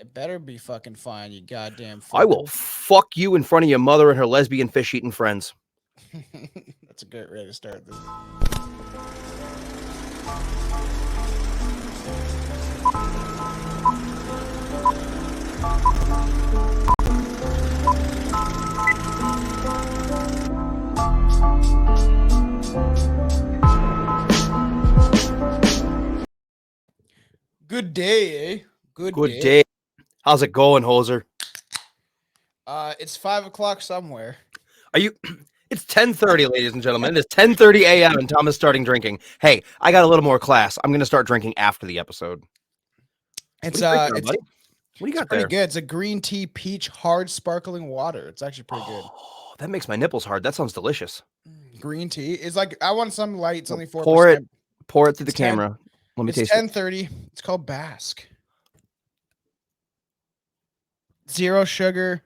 It better be fucking fine, you goddamn I will fucker. fuck you in front of your mother and her lesbian fish-eating friends. That's a great way to start this. Good day, eh? Good Good day. day. How's it going, hoser? It's 5 o'clock somewhere. Are you? It's 10:30, ladies and gentlemen. It is 10:30 a.m. and Tom is starting drinking. Hey, I got a little more class. I'm gonna start drinking after the episode. What are It's you drinking, it's buddy? What do you it's got pretty there? good. It's a green tea peach hard sparkling water. It's actually pretty good. Oh, that makes my nipples hard. That sounds delicious. Green tea. It's like I want some light. It's Well, only pour it, 4%. pour it through the It's 10. camera. Let me It's taste it. 10:30. It's called Basque. Zero sugar.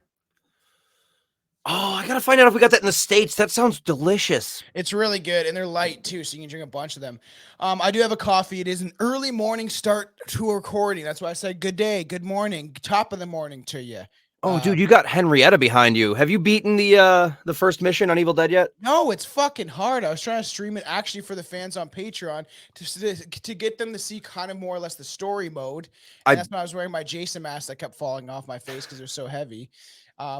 Oh, I gotta find out if we got that in the States. That sounds delicious. It's really good, and they're light too, so you can drink a bunch of them. I do have a coffee. It is an early morning start to a recording. That's why I said good day, good morning, top of the morning to you. Oh, dude, you got Henrietta behind you. Have you beaten the first mission on Evil Dead yet? No, it's fucking hard. I was trying to stream it actually for the fans on Patreon to get them to see kind of more or less the story mode. And that's why I was wearing my Jason mask that kept falling off my face because they're so heavy.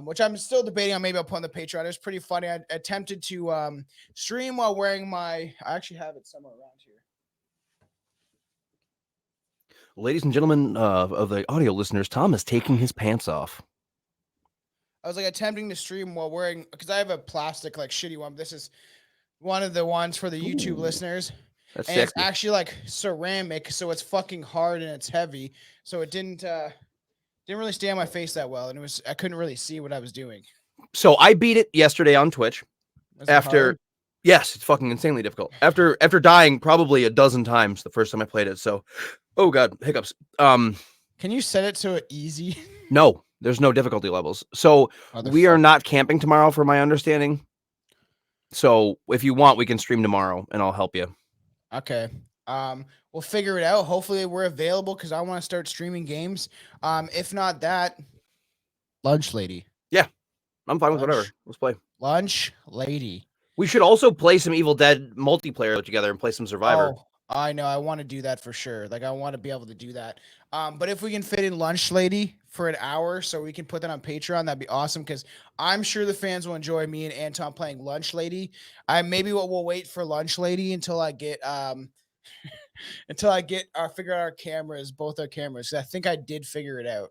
Which I'm still debating on. Maybe I'll put on the Patreon. It was pretty funny. I attempted to stream while wearing my. I actually have it somewhere around here. Ladies and gentlemen of the audio listeners, Tom is taking his pants off. I was like attempting to stream while wearing because I have a plastic like shitty one. This is one of the ones for the YouTube listeners. That's and sexy. It's actually like ceramic, so it's fucking hard and it's heavy. So it didn't really stay on my face that well, and I couldn't really see what I was doing. So I beat it yesterday on Twitch. Yes, it's fucking insanely difficult. After dying probably a dozen times the first time I played it. So, oh god, hiccups. Can you set it to easy? No, there's no difficulty levels. So we are not camping tomorrow, for my understanding. So if you want, we can stream tomorrow, and I'll help you. Okay. We'll figure it out. Hopefully we're available because I want to start streaming games. If not that, Lunch Lady. Yeah, I'm fine with whatever. Let's play. Lunch Lady. We should also play some Evil Dead multiplayer together and play some Survivor. Oh, I know. I want to do that for sure. Like I want to be able to do that. But if we can fit in Lunch Lady for an hour so we can put that on Patreon, that'd be awesome because I'm sure the fans will enjoy me and Anton playing Lunch Lady. Maybe we'll wait for Lunch Lady until I get figure out our cameras, both our cameras. I think I did figure it out.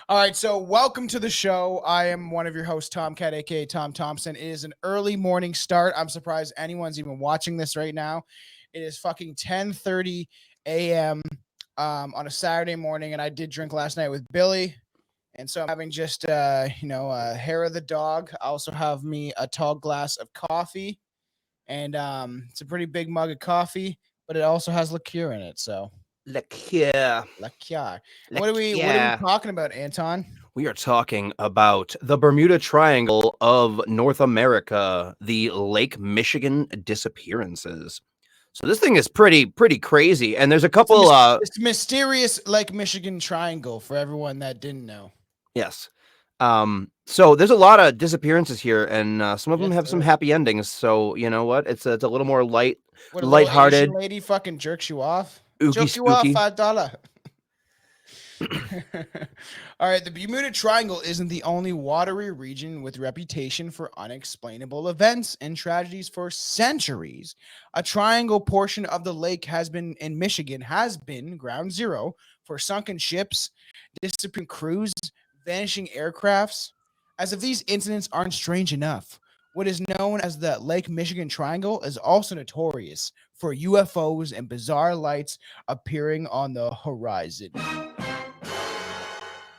All right, so welcome to the show. I am one of your hosts, Tomcat, aka Tom Thompson. It is an early morning start. I'm surprised anyone's even watching this right now. It is fucking 10:30 a.m. On a Saturday morning, and I did drink last night with Billy, and so I'm having just hair of the dog. I also have me a tall glass of coffee, and it's a pretty big mug of coffee, but it also has liqueur in it. So liqueur. What are we talking about, Anton? We are talking about the Bermuda Triangle of North America, the Lake Michigan disappearances. So this thing is pretty crazy, and there's a couple. It's mysterious Lake Michigan Triangle for everyone that didn't know. Yes. So there's a lot of disappearances here, and some of them have some happy endings. So you know what? It's a little more lighthearted. Lady fucking jerks you off. Jerk you off $5. All right, the Bermuda Triangle isn't the only watery region with reputation for unexplainable events and tragedies for centuries. A triangle portion of the lake in Michigan has been ground zero for sunken ships, disappearing crews, vanishing aircrafts. As if these incidents aren't strange enough, what is known as the Lake Michigan Triangle is also notorious for UFOs and bizarre lights appearing on the horizon.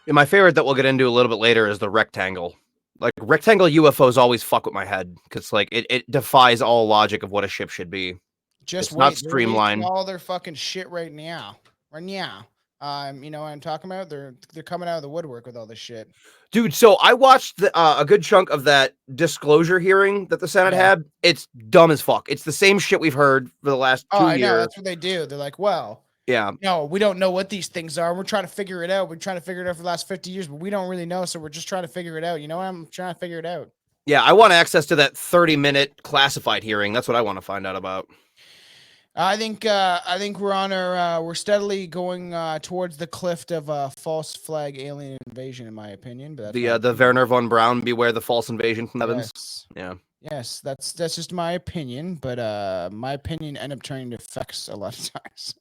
And my favorite that we'll get into a little bit later is the rectangle. Like rectangle UFOs always fuck with my head because like it defies all logic of what a ship should be. Just it's not streamlined. All their fucking shit right now. You know what I'm talking about? They're coming out of the woodwork with all this shit. Dude, so I watched a good chunk of that disclosure hearing that the Senate had. It's dumb as fuck. It's the same shit we've heard for the last 2 years. I know. That's what they do. They're like, well, Yeah. No, we don't know what these things are. We're trying to figure it out. We're trying to figure it out for the last 50 years, but we don't really know. So we're just trying to figure it out. You know, I'm trying to figure it out. Yeah, I want access to that 30-minute classified hearing. That's what I want to find out about. I think we're on we're steadily going towards the cliff of false flag alien invasion, in my opinion. But that's The Werner von Braun, beware the false invasion from heavens. yes. Yeah. Yes, that's just my opinion, but my opinion end up turning to facts a lot of times.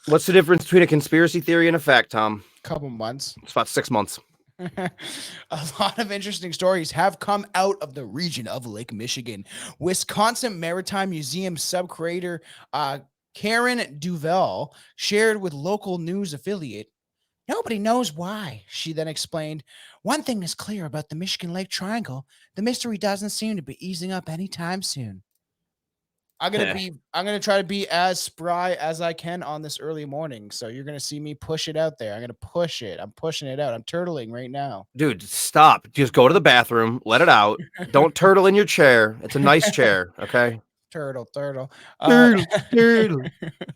What's the difference between a conspiracy theory and a fact, Tom? Couple months. It's about 6 months. A lot of interesting stories have come out of the region of Lake Michigan. Wisconsin Maritime Museum sub-creator Karen Duval shared with local news affiliate, "Nobody knows why," she then explained. "One thing is clear about the Michigan Lake Triangle. The mystery doesn't seem to be easing up anytime soon." I'm gonna try to be as spry as I can on this early morning. So you're gonna see me push it out there. I'm gonna push it. I'm pushing it out. I'm turtling right now. Dude, stop. Just go to the bathroom, let it out. Don't turtle in your chair. It's a nice chair, okay? Turtle. Turtle.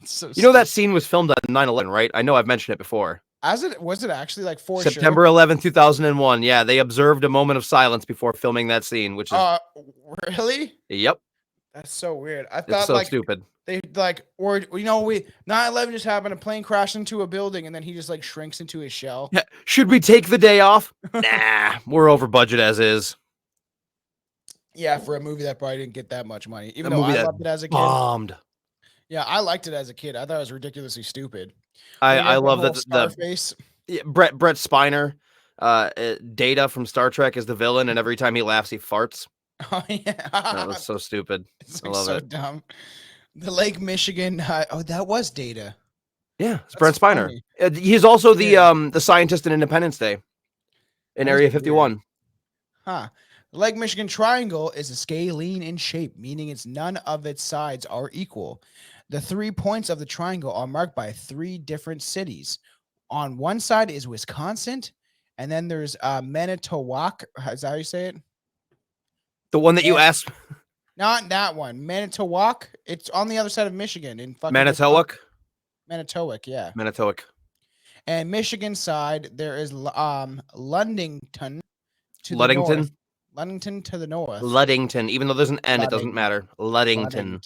So You know that scene was filmed on 9/11, right? I know I've mentioned it before. was it actually like for September 11th, 2001. Yeah, they observed a moment of silence before filming that scene, which is really? Yep. That's so weird. I It's thought so like stupid. they like, or you know, 9/11 just happened. A plane crashed into a building, and then he just like shrinks into his shell. Yeah. Should we take the day off? Nah, we're over budget as is. Yeah, for a movie that probably didn't get that much money, even A though movie I that loved it as a kid. Bombed. Yeah, I liked it as a kid. I thought it was ridiculously stupid. I love that Scarface. Brett Spiner, Data from Star Trek is the villain, and every time he laughs, he farts. Oh yeah, That was so stupid. it's I like love so it. dumb. The Lake Michigan. That was Data. Yeah, it's That's Brett Spiner. funny. He's also Weird. the scientist in Independence Day in That is Area weird. 51. Huh. The Lake Michigan Triangle is a scalene in shape, meaning it's none of its sides are equal. The 3 points of the triangle are marked by 3 different cities. On one side is Wisconsin, and then there's Manitowoc. Is that how you say it? The one that you Yeah. asked, Not that one. Manitowoc. It's on the other side of Michigan in fucking Manitowoc? Manitowoc, yeah. Manitowoc. And Michigan side, there is Ludington to the Ludington? north. Ludington to the north. Ludington. Even though there's an N, it doesn't matter. Ludington.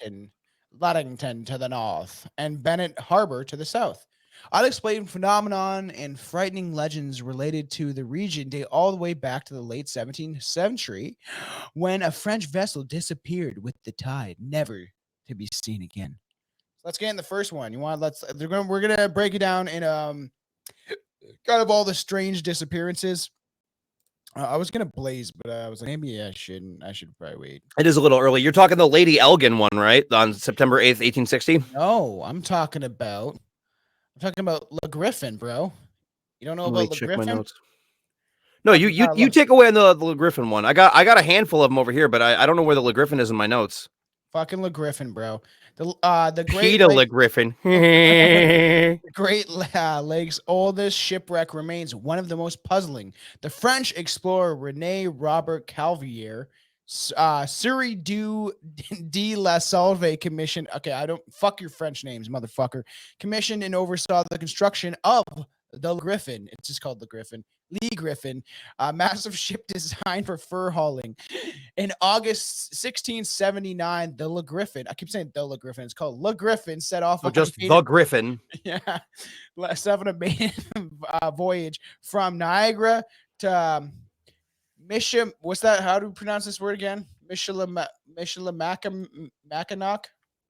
Ludington to the north, and Bennett Harbor to the south. Unexplained phenomenon and frightening legends related to the region date all the way back to the late 17th century, when a French vessel disappeared with the tide, never to be seen again. Let's get in the first one. We're gonna break it down in kind of all the strange disappearances. I was gonna blaze, but I was like, maybe I shouldn't. I should probably wait. It is a little early. You're talking the Lady Elgin one, right? On September 8th, 1860? No, I'm talking about Le Griffin, bro. You don't know Let about me Le check my Griffin? notes. No, you take away on the Le Griffin one. I got a handful of them over here, but I don't know where the Le Griffin is in my notes. Fucking Le Griffin, bro. The Great Peter Le Lake, Griffin. Great Lakes' oldest shipwreck remains one of the most puzzling. The French explorer René Robert Calvier, Surrey de la Salve commissioned. Okay, I don't fuck your French names, motherfucker. Commissioned and oversaw the construction of the Griffin. It's just called the Griffin. Lee Griffin, a massive ship designed for fur hauling. In August 1679, the Le Griffin, I keep saying the Le Griffin, it's called Le Griffin, set off So on just a the Griffin. yeah, set on a maiden voyage from Niagara to what's that? How do we pronounce this word again? Michilimackinac?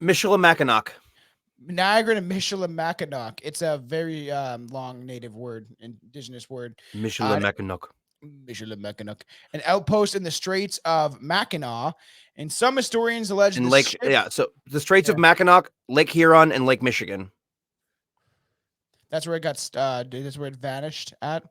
Michilimackinac. Niagara to Michilimackinac. It's a very long native word, indigenous word. Michilimackinac. Michilimackinac, an outpost in the Straits of Mackinac, and some historians allege In Lake, so the Straits of Mackinac, Lake Huron, and Lake Michigan. That's where it got. That's where it vanished at.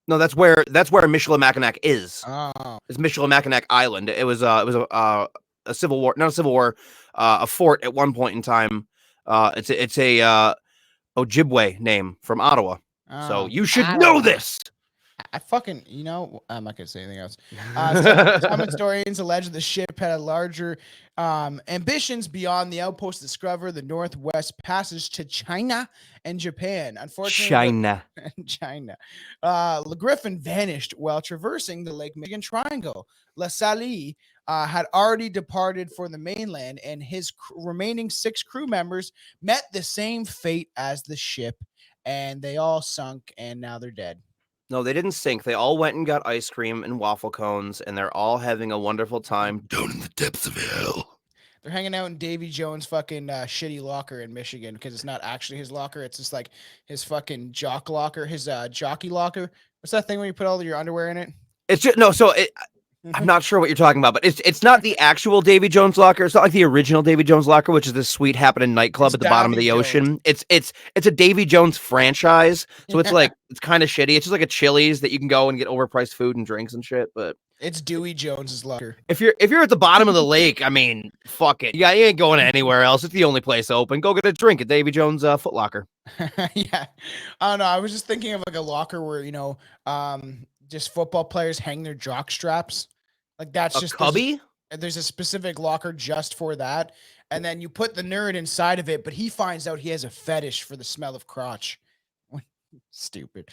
No, that's where Michilimackinac is. Oh, It's Michilimackinac Island. It was a civil war, not a civil war, a fort at one point in time. It's a Ojibwe name from Ottawa. So you should know this. I fucking, I'm not gonna say anything else. Some historians allege the ship had a larger ambitions beyond the outpost to discover the Northwest Passage to China and Japan. Unfortunately, China. China. Le Griffin vanished while traversing the Lake Michigan Triangle. La Salle had already departed for the mainland, and his remaining 6 crew members met the same fate as the ship, and they all sunk, and now they're dead. No, they didn't sink. They all went and got ice cream and waffle cones, and they're all having a wonderful time down in the depths of hell. They're hanging out in Davy Jones' fucking shitty locker in Michigan because it's not actually his locker. It's just like his fucking jock locker, his jockey locker. What's that thing when you put all of your underwear in it? It's just no. So I'm not sure what you're talking about, but it's not the actual Davy Jones locker. It's not like the original Davy Jones locker, which is this sweet happening nightclub at the bottom of the ocean. It's a Davy Jones franchise, so it's like it's kind of shitty. It's just like a Chili's that you can go and get overpriced food and drinks and shit. But it's Dewey Jones's locker. If you're at the bottom of the lake, I mean, fuck it. Yeah, you ain't going anywhere else. It's the only place open. Go get a drink at Davy Jones Foot Locker. Yeah, I don't know. I was just thinking of like a locker where just football players hang their jock straps. Like that's just cubby. There's a specific locker just for that, and then you put the nerd inside of it, but he finds out he has a fetish for the smell of crotch. Stupid.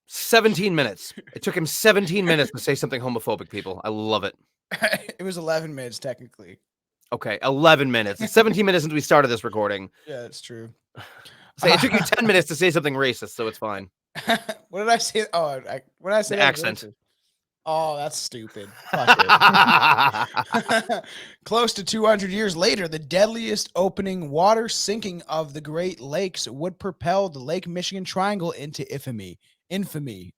17 minutes. It took him 17 minutes to say something homophobic, people. I love it. It was 11 minutes, technically. Okay, 11 minutes. It's 17 minutes since we started this recording. Yeah, that's true. So it took you 10 minutes to say something racist, so it's fine. What did I say? Oh, what did I say? The accent. Racist? Oh, that's stupid. Close to 200 years later, the deadliest opening water sinking of the Great Lakes would propel the Lake Michigan Triangle into infamy. Infamy.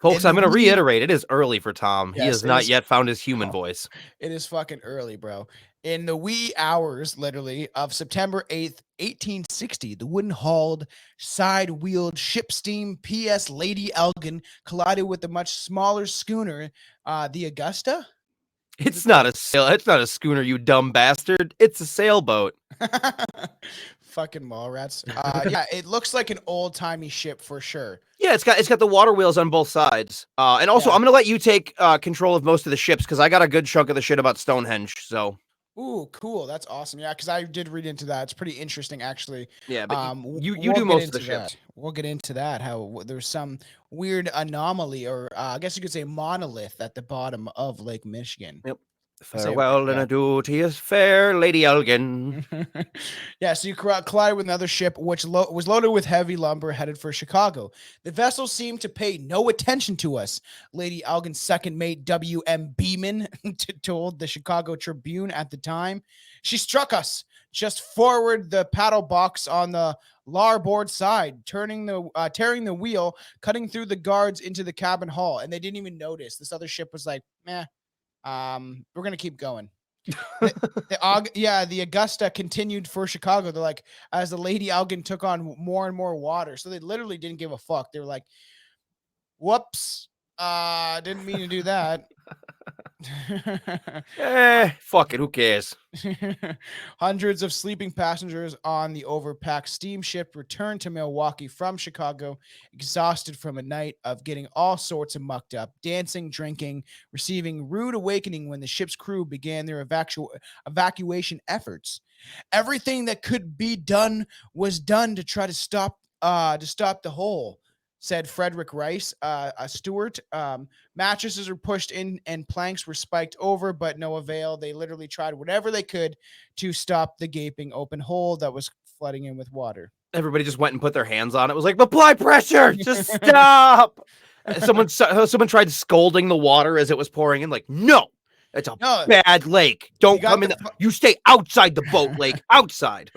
Folks, I'm going to reiterate, it is early for Tom. Yes, he has not yet found his human voice. It is fucking early, bro. In the wee hours, literally, of September 8th, 1860, the wooden-hulled, side-wheeled ship steam PS Lady Elgin collided with a much smaller schooner, the Augusta. It's not a schooner, you dumb bastard. It's a sailboat. Fucking mall rats. Yeah, it looks like an old-timey ship for sure. Yeah, it's got the water wheels on both sides. And also, I'm gonna let you take control of most of the ships because I got a good chunk of the shit about Stonehenge. So. Ooh, cool. That's awesome. Yeah, because I did read into that. It's pretty interesting, actually. Yeah, but you do most of the ships. We'll get into that. How there's some weird anomaly, or I guess you could say monolith at the bottom of Lake Michigan. Yep. Farewell and adieu to your fair Lady Elgin. Yeah, so you collided with another ship, which was loaded with heavy lumber, headed for Chicago. The vessel seemed to pay no attention to us, Lady Elgin's second mate, W.M. Beeman, told the Chicago Tribune at the time. She struck us just forward the paddle box on the larboard side, tearing the wheel, cutting through the guards into the cabin hall, and they didn't even notice. This other ship was like, meh. We're gonna keep going. The Augusta continued for Chicago. They're like, as the Lady Elgin took on more and more water, so they literally didn't give a fuck. They were like, "Whoops, didn't mean to do that." Fuck it, who cares? Hundreds of sleeping passengers on the overpacked steamship returned to Milwaukee from Chicago, exhausted from a night of getting all sorts of mucked up, dancing, drinking, receiving rude awakening when the ship's crew began their evacuation efforts. Everything that could be done was done to try to stop the hole, said Frederick Rice, a steward. Mattresses were pushed in and planks were spiked over, but no avail. They literally tried whatever they could to stop the gaping open hole that was flooding in with water. Everybody just went and put their hands on it. It was like, apply pressure, just stop. Someone tried scolding the water as it was pouring in. Like, no, it's a bad lake. Don't come in. You stay outside the boat, Lake. Outside.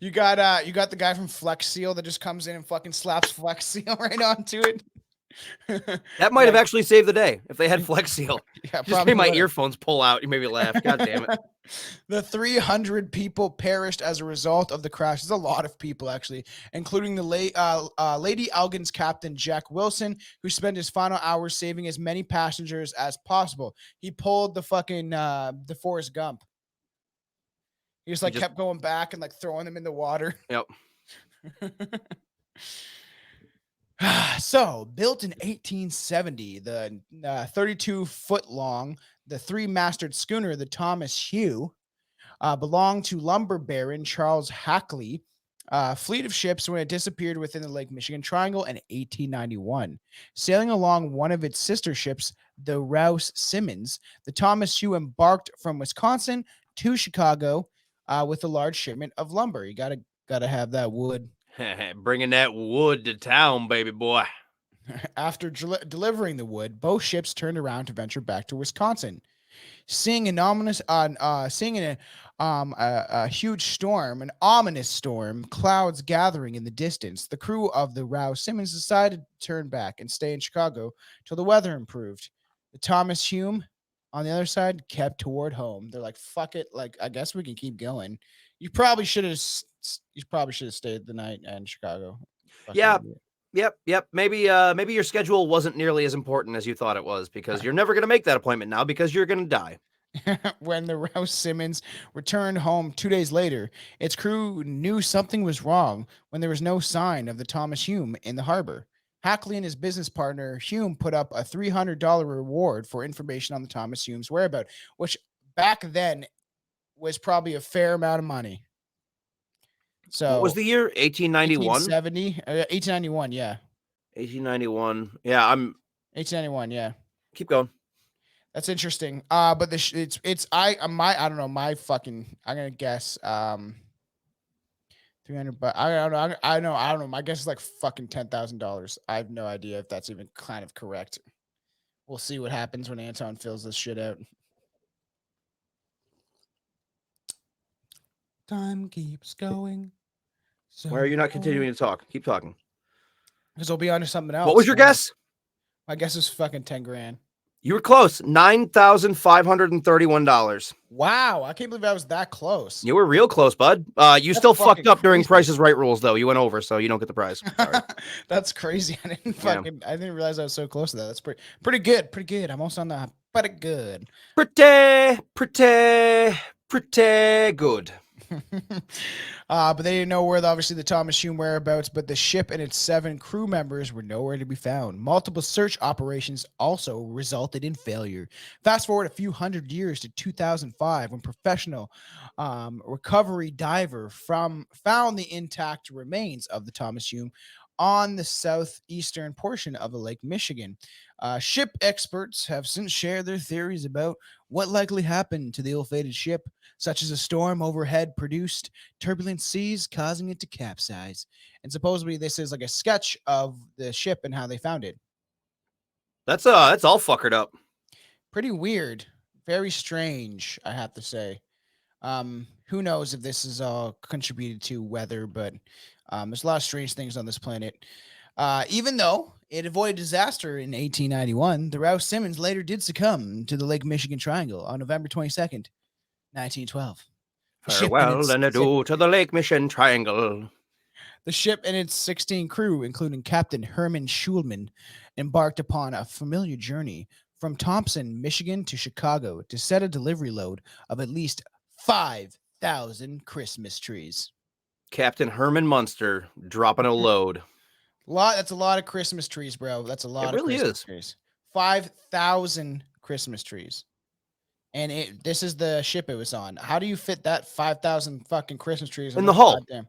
You got the guy from Flex Seal that just comes in and fucking slaps Flex Seal right onto it. That might have actually saved the day if they had Flex Seal. Yeah, just made my earphones pull out. You made me laugh. God damn it. The 300 people perished as a result of the crash. There's a lot of people, actually, including the Lady Elgin's captain, Jack Wilson, who spent his final hours saving as many passengers as possible. He pulled the fucking the Forrest Gump. He just kept going back and like throwing them in the water. Yep. So, built in 1870, the 32-foot long, the three-masted schooner, the Thomas Hume, belonged to lumber baron Charles Hackley. Fleet of ships when it disappeared within the Lake Michigan Triangle in 1891. Sailing along one of its sister ships, the Rouse Simmons, the Thomas Hume embarked from Wisconsin to Chicago with a large shipment of lumber. You gotta have that wood. Bringing that wood to town, baby boy. After delivering the wood, both ships turned around to venture back to Wisconsin. Seeing a huge storm, an ominous storm, clouds gathering in the distance, the crew of the Rouse Simmons decided to turn back and stay in Chicago till the weather improved. The Thomas Hume, on the other side, kept toward home. They're like, "Fuck it, like I guess we can keep going." You probably should have. You probably should have stayed the night in Chicago. Fucking Yeah. idiot. Yep. Maybe your schedule wasn't nearly as important as you thought it was, because you're never going to make that appointment now because you're going to die. When the Rouse Simmons returned home 2 days later, its crew knew something was wrong when there was no sign of the Thomas Hume in the harbor. Hackley and his business partner Hume put up a $300 reward for information on the Thomas Hume's whereabouts, which back then was probably a fair amount of money. So what was the year? 1891? 1891, yeah. 1891. Yeah, 1891, yeah. keep going. That's interesting. But I don't know, I'm gonna guess 300, but I don't know. My guess is like fucking $10,000. I have no idea if that's even kind of correct. We'll see what happens when Anton fills this shit out. Time keeps going. So Why are you not continuing to talk? Keep talking. Because we'll be on to something else. What was your guess? My guess is fucking 10 grand. You were close. $9,531. Wow, I can't believe I was that close. You were real close, bud. You still fucked up during Price is Right rules, though. You went over, so you don't get the prize. Sorry. That's crazy. I didn't realize I was so close to that. That's pretty good. Pretty good. I'm almost on the pretty good. Pretty good. But they didn't know where obviously the Thomas Hume whereabouts, but the ship and its 7 crew members were nowhere to be found. Multiple search operations also resulted in failure. Fast forward a few hundred years to 2005, when professional recovery diver found the intact remains of the Thomas Hume on the southeastern portion of the Lake Michigan. Ship experts have since shared their theories about what likely happened to the ill-fated ship, such as a storm overhead produced turbulent seas, causing it to capsize. And supposedly this is like a sketch of the ship and how they found it. That's all fuckered up. Pretty weird. Very strange, I have to say. Who knows if this is all contributed to weather, but there's a lot of strange things on this planet. Even though it avoided disaster in 1891, the Rouse Simmons later did succumb to the Lake Michigan Triangle on November 22nd, 1912. Farewell and adieu to the Lake Michigan Triangle. The ship and its 16 crew, including Captain Herman Schulman, embarked upon a familiar journey from Thompson, Michigan to Chicago to set a delivery load of at least 5,000 Christmas trees. Captain Herman Munster dropping a load. That's a lot of Christmas trees, bro. That's a lot of Christmas trees. 5,000 Christmas trees. And this is the ship it was on. How do you fit that 5,000 fucking Christmas trees in the hull? Goddamn,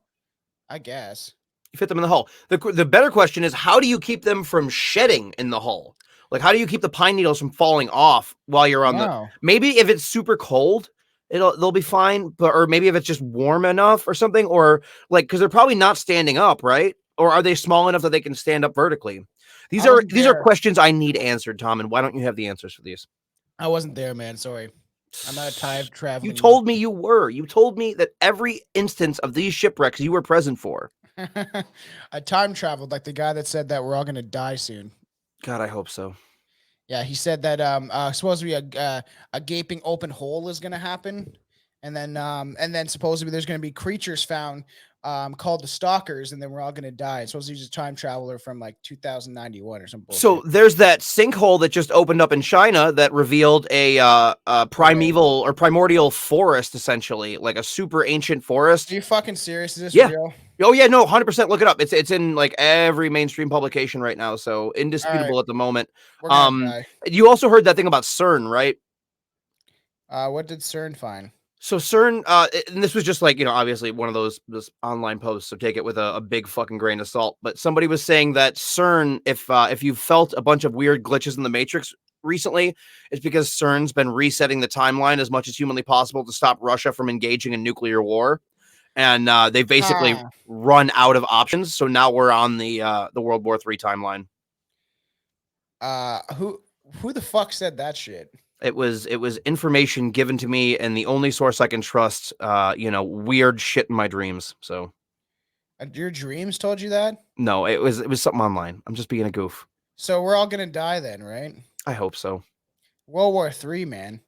I guess. You fit them in the hull. The better question is, how do you keep them from shedding in the hull? Like, how do you keep the pine needles from falling off while you're on the... Maybe if it's super cold, they'll be fine. But or maybe if it's just warm enough or something, or like, because they're probably not standing up, right? Or are they small enough that they can stand up vertically? These are questions I need answered, Tom. And why don't you have the answers for these? I wasn't there, man. Sorry. I'm not a time traveling. You told me you were. You told me that every instance of these shipwrecks you were present for. I time traveled like the guy that said that we're all going to die soon. God, I hope so. Yeah, he said that supposedly a gaping open hole is going to happen. And then supposedly there's going to be creatures found called the Stalkers, and then we're all gonna die. It's supposed to use a time traveler from like 2091 or some bullshit. So there's that sinkhole that just opened up in China that revealed a primeval or primordial forest, essentially, like a super ancient forest. Are you fucking serious? Is this Yeah. real? Oh yeah, no, 100%. Look it up. It's in like every mainstream publication right now, so indisputable at the moment. We're gonna die. You also heard that thing about CERN, right? What did CERN find? So CERN, and this was just like, obviously one of those online posts, so take it with a big fucking grain of salt. But somebody was saying that CERN, if you felt a bunch of weird glitches in the Matrix recently, it's because CERN's been resetting the timeline as much as humanly possible to stop Russia from engaging in nuclear war. And they've basically run out of options. So now we're on the World War III timeline. Who the fuck said that shit? It was information given to me, and the only source I can trust. Weird shit in my dreams. So, your dreams told you that? No, it was something online. I'm just being a goof. So we're all gonna die then, right? I hope so. World War III, man.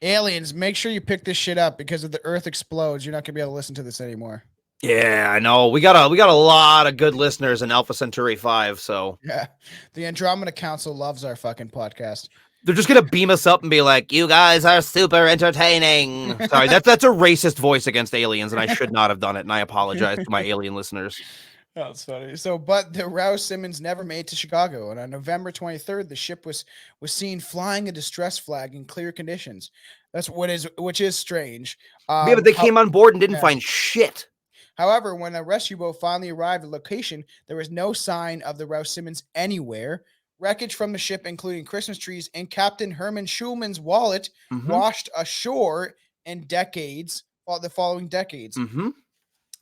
Aliens, make sure you pick this shit up, because if the Earth explodes, you're not gonna be able to listen to this anymore. Yeah, I know. We got a lot of good listeners in Alpha Centauri 5. So yeah, the Andromeda Council loves our fucking podcast. They're just gonna beam us up and be like, "You guys are super entertaining." Sorry, that's a racist voice against aliens, and I should not have done it. And I apologize to my alien listeners. That's funny. So, but the Rouse Simmons never made to Chicago, and on November 23rd, the ship was seen flying a distress flag in clear conditions. Which is strange. Yeah, but they came on board and didn't find shit. However, when a rescue boat finally arrived at the location, there was no sign of the Rouse Simmons anywhere. Wreckage from the ship, including Christmas trees and Captain Herman Schulman's wallet, washed ashore in the following decades.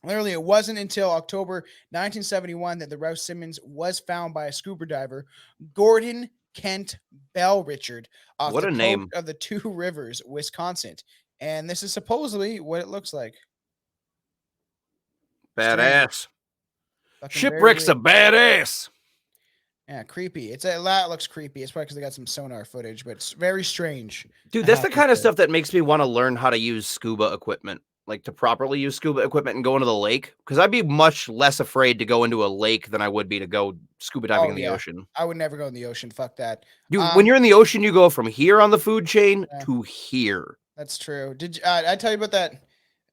Literally, it wasn't until October 1971 that the Rouse Simmons was found by a scuba diver, Gordon Kent Bell Richard, off the coast of the Two Rivers, Wisconsin. And this is supposedly what it looks like. Badass. Shipwreck's a badass. Yeah, creepy. That looks creepy. It's probably because they got some sonar footage, but it's very strange. Dude, that's the kind of stuff that makes me want to learn how to use scuba equipment, like to properly use scuba equipment and go into the lake. Because I'd be much less afraid to go into a lake than I would be to go scuba diving in the ocean. I would never go in the ocean. Fuck that. Dude, when you're in the ocean, you go from here on the food chain to here. That's true. Did I tell you about that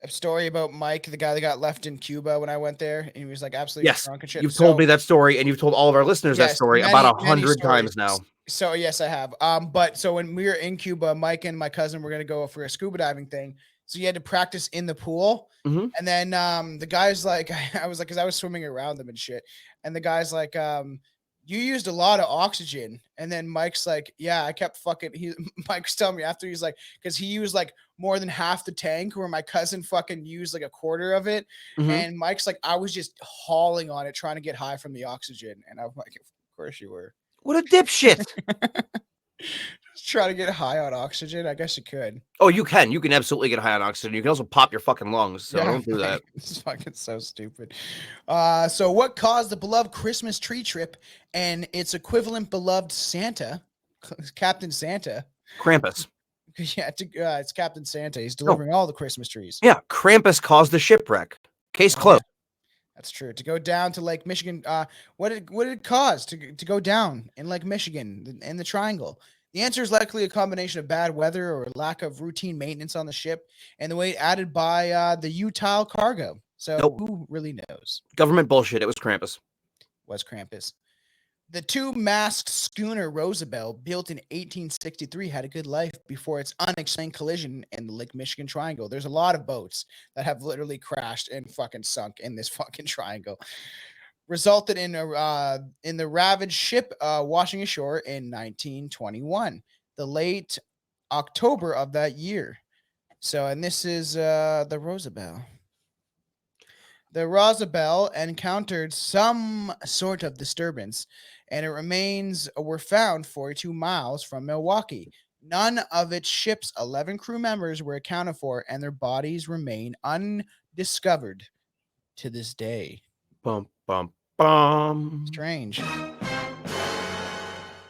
story about Mike, the guy that got left in Cuba when I went there, and he was like absolutely drunk and shit? You've told me that story, and you've told all of our listeners that story about 100 times now. So yes, I have. But so when we were in Cuba, Mike and my cousin were gonna go for a scuba diving thing. So you had to practice in the pool, and then the guy's like, I was like, because I was swimming around them and shit, and the guy's like, you used a lot of oxygen. And then Mike's like, yeah, I kept Mike's telling me after, he's like, because he used like more than half the tank, where my cousin fucking used like a quarter of it. And Mike's like, I was just hauling on it, trying to get high from the oxygen. And I'm like, of course you were. What a dipshit. Just try to get high on oxygen. I guess you could. Oh, you can. You can absolutely get high on oxygen. You can also pop your fucking lungs. So don't do that. It's fucking so stupid. So what caused the beloved Christmas tree trip and its equivalent beloved Santa, Captain Santa? Krampus. Yeah, it's Captain Santa. He's delivering all the Christmas trees. Yeah, Krampus caused the shipwreck. Case closed. That's true. To go down to Lake Michigan, what did it cause to go down in Lake Michigan in the Triangle? The answer is likely a combination of bad weather or lack of routine maintenance on the ship, and the weight added by the Utah cargo. So who really knows? Government bullshit. It was Krampus. Was Krampus. The two-masked schooner Rosa Belle, built in 1863, had a good life before its unexplained collision in the Lake Michigan Triangle. There's a lot of boats that have literally crashed and fucking sunk in this fucking triangle. Resulted in the ravaged ship washing ashore in 1921, the late October of that year. So, and this is the Rosa Belle. The Rosa Belle encountered some sort of disturbance, and it remains were found 42 miles from Milwaukee. None of its ship's 11 crew members were accounted for, and their bodies remain undiscovered to this day. Bum, bum, bum. Strange.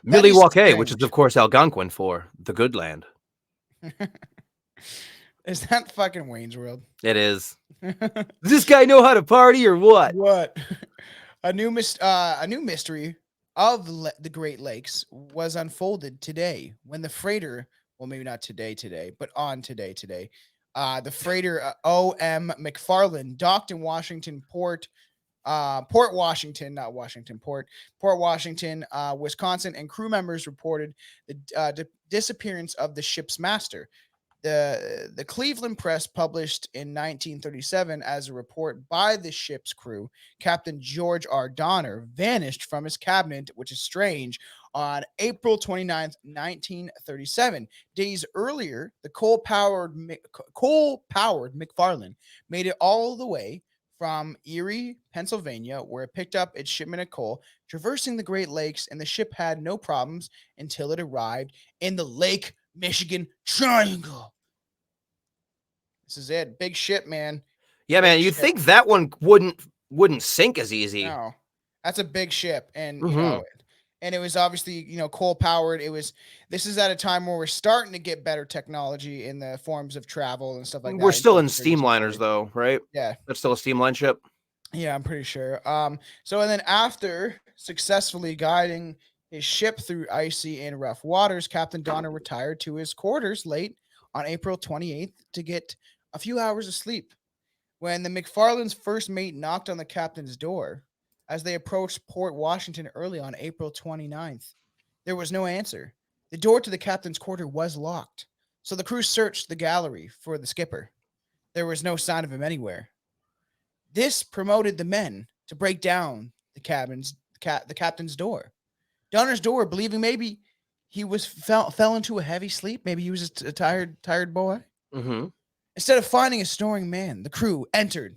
Milwaukee, which is, of course, Algonquin for the good land. Is that fucking Wayne's World? It is. Does this guy know how to party or what? What? A new mystery of the Great Lakes was unfolded today when the freighter, well, maybe not today, but on today, the freighter O.M. McFarland docked in Washington Port Washington, not Washington Port Washington, Wisconsin, and crew members reported the disappearance of the ship's master. The Cleveland Press published in 1937 as a report by the ship's crew, Captain George R. Donner vanished from his cabinet, which is strange, on April 29th, 1937. Days earlier, the coal-powered McFarland made it all the way from Erie, Pennsylvania, where it picked up its shipment of coal, traversing the Great Lakes, and the ship had no problems until it arrived in the Lake Michigan Triangle. This is it. Big ship, man. Yeah, man. You'd think that one wouldn't sink as easy. No, that's a big ship, and you know, and it was obviously coal powered. This is at a time where we're starting to get better technology in the forms of travel and stuff like that. We're still in steamliners, though, right? Yeah, that's still a steamline ship. Yeah, I'm pretty sure. So and then after successfully guiding his ship through icy and rough waters, Captain Donner retired to his quarters late on April 28th to get a few hours of sleep. When the McFarland's first mate knocked on the captain's door as they approached Port Washington early on April 29th, there was no answer. The door to the captain's quarter was locked, so the crew searched the gallery for the skipper. There was no sign of him anywhere. This promoted the men to break down the captain's door. Donner's door, believing maybe he fell into a heavy sleep. Maybe he was a tired boy. Mm-hmm. Instead of finding a snoring man, the crew entered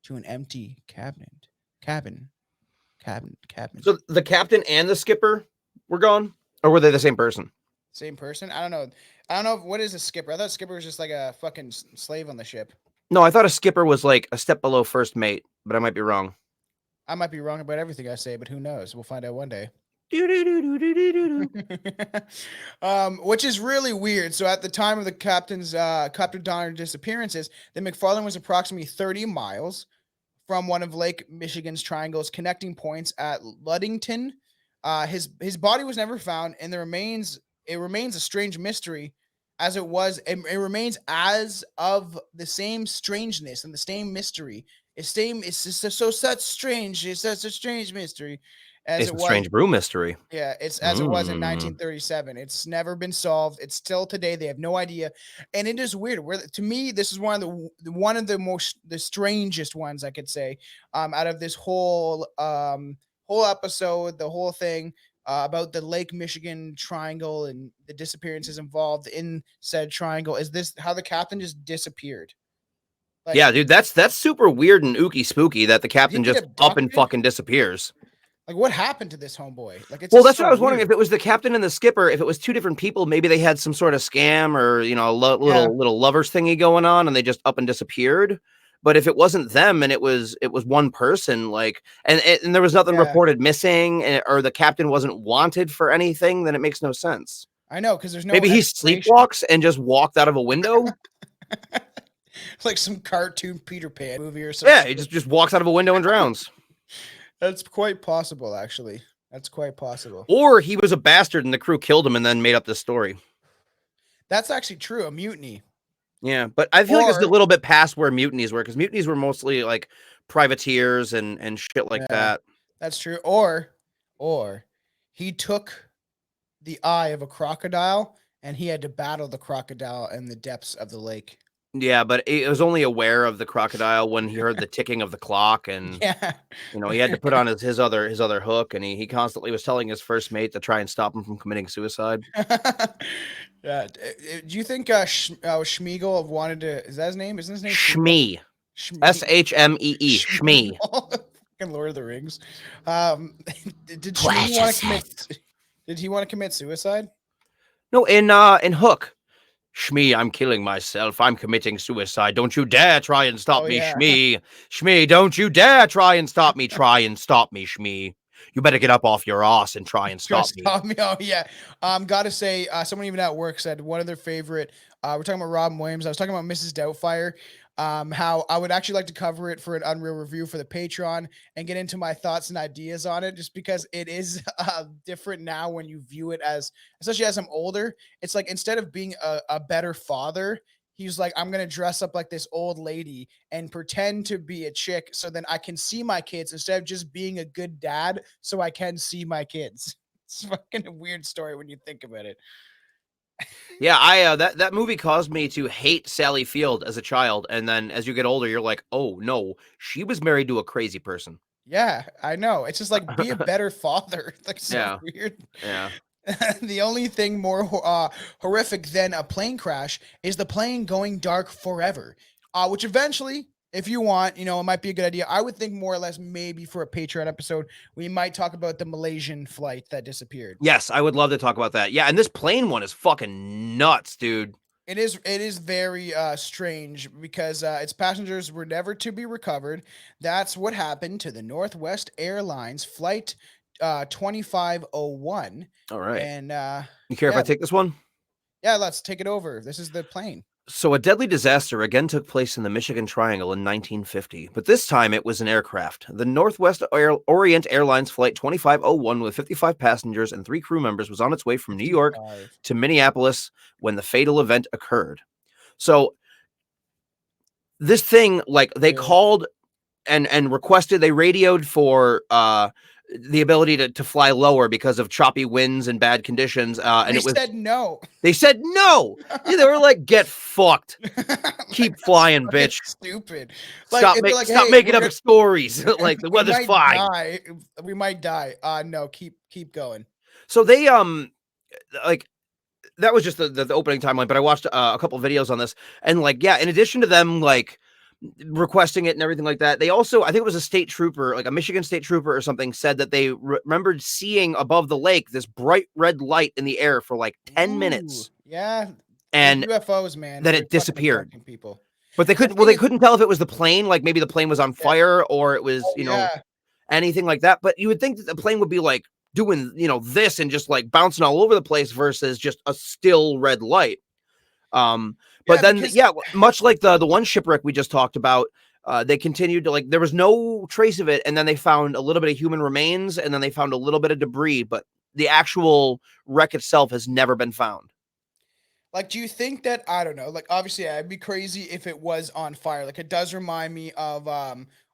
to an empty cabin. So the captain and the skipper were gone, or were they the same person? Same person? I don't know. What is a skipper? I thought skipper was just like a fucking slave on the ship. No, I thought a skipper was like a step below first mate, but I might be wrong. I might be wrong about everything I say, but who knows? We'll find out one day. Which is really weird. So at the time of the Captain Donner disappearances, the McFarland was approximately 30 miles from one of Lake Michigan's triangle's connecting points at Ludington. His body was never found, and it remains a strange mystery as it was. It remains as of the same strangeness and the same mystery. It's such strange. It's such a strange mystery. It's a strange brew mystery. Yeah, it's as it was in 1937. It's never been solved. It's still today. They have no idea, and it is weird. To me, this is one of the strangest ones I could say out of this whole episode, the whole thing about the Lake Michigan Triangle and the disappearances involved in said triangle. Is this how the captain just disappeared? Like, yeah, dude, that's super weird and ooky spooky that the captain just up and fucking disappears. Like, what happened to this homeboy? Like, it's that's what I was wondering. If it was the captain and the skipper, if it was two different people, maybe they had some sort of scam or a little lovers thingy going on, and they just up and disappeared. But if it wasn't them and it was one person, like, and there was nothing reported missing, or the captain wasn't wanted for anything, then it makes no sense. I know, because there's no. Maybe he sleepwalks and just walked out of a window. It's like some cartoon Peter Pan movie or something. Yeah, he just walks out of a window and drowns. That's quite possible, actually. That's quite possible. Or he was a bastard and the crew killed him and then made up this story. That's actually true. A mutiny. Yeah, but I feel like it's a little bit past where mutinies were, because mutinies were mostly like privateers and shit like that. That's true. Or he took the eye of a crocodile and he had to battle the crocodile in the depths of the lake. Yeah, but it was only aware of the crocodile when he heard the ticking of the clock, and he had to put on his other hook, and he constantly was telling his first mate to try and stop him from committing suicide. Yeah, do you think Schmeagol wanted to? Is that his name? Isn't his name Shmee? SHMEE. Shmee. Fucking Lord of the Rings. Did Shmee want to commit? Did he want to commit suicide? No, in Hook. Shmee, I'm killing myself. I'm committing suicide. Don't you dare try and stop me, Shmee. Shmee, don't you dare try and stop me. Try and stop me, Shmee. You better get up off your ass and try and Try to stop me. stop me. Oh yeah. Gotta say, someone even at work said one of their favorite. We're talking about Robin Williams. I was talking about Mrs. Doubtfire. How I would actually like to cover it for an Unreal review for the Patreon and get into my thoughts and ideas on it, just because it is different now when you view it as, especially as I'm older. It's like instead of being a better father, he's like, I'm gonna dress up like this old lady and pretend to be a chick so then I can see my kids instead of just being a good dad so I can see my kids. It's fucking a weird story when you think about it. Yeah, I that movie caused me to hate Sally Field as a child, and then as you get older, you're like, oh no, she was married to a crazy person. Yeah, I know. It's just like be a better father. It's like so Yeah, weird. yeah. The only thing more horrific than a plane crash is the plane going dark forever. Which eventually, if you want, it might be a good idea. I would think more or less maybe for a Patreon episode, we might talk about the Malaysian flight that disappeared. Yes, I would love to talk about that. Yeah, and this plane one is fucking nuts, dude. It is very strange because its passengers were never to be recovered. That's what happened to the Northwest Airlines flight 2501. All right. And You care if I take this one? yeah, let's take it over. This is the plane. So a deadly disaster again took place in the Michigan Triangle in 1950, but this time it was an aircraft. The Northwest Orient Airlines Flight 2501 with 55 passengers and 3 crew members was on its way from New York 55. to Minneapolis when the fatal event occurred. So this thing, like, they called and requested, they radioed for the ability to fly lower because of choppy winds and bad conditions. And They said no. They said no. Yeah, they were like, get fucked. Keep flying, Fucking bitch. stupid. Stop Hey, making up stories. Like, the weather's fine. We might die. No, keep going. So they like, that was just the opening timeline, but I watched a couple videos on this, and like, yeah, in addition to them like requesting it and everything like that, they also, I think it was a state trooper, like a Michigan state trooper or something, said that they remembered seeing above the lake this bright red light in the air for like 10 minutes. Yeah. And UFOs, man. then They're it disappeared. fucking people. But they couldn't tell if it was the plane, like maybe the plane was on fire or it was, anything like that. But you would think that the plane would be like doing, this and just like bouncing all over the place versus just a still red light. But then, much like the one shipwreck we just talked about, they continued to, like, there was no trace of it. And then they found a little bit of human remains and then they found a little bit of debris, but the actual wreck itself has never been found. Like, do you think that, I don't know, like, obviously, I'd be crazy if it was on fire. Like, it does remind me of,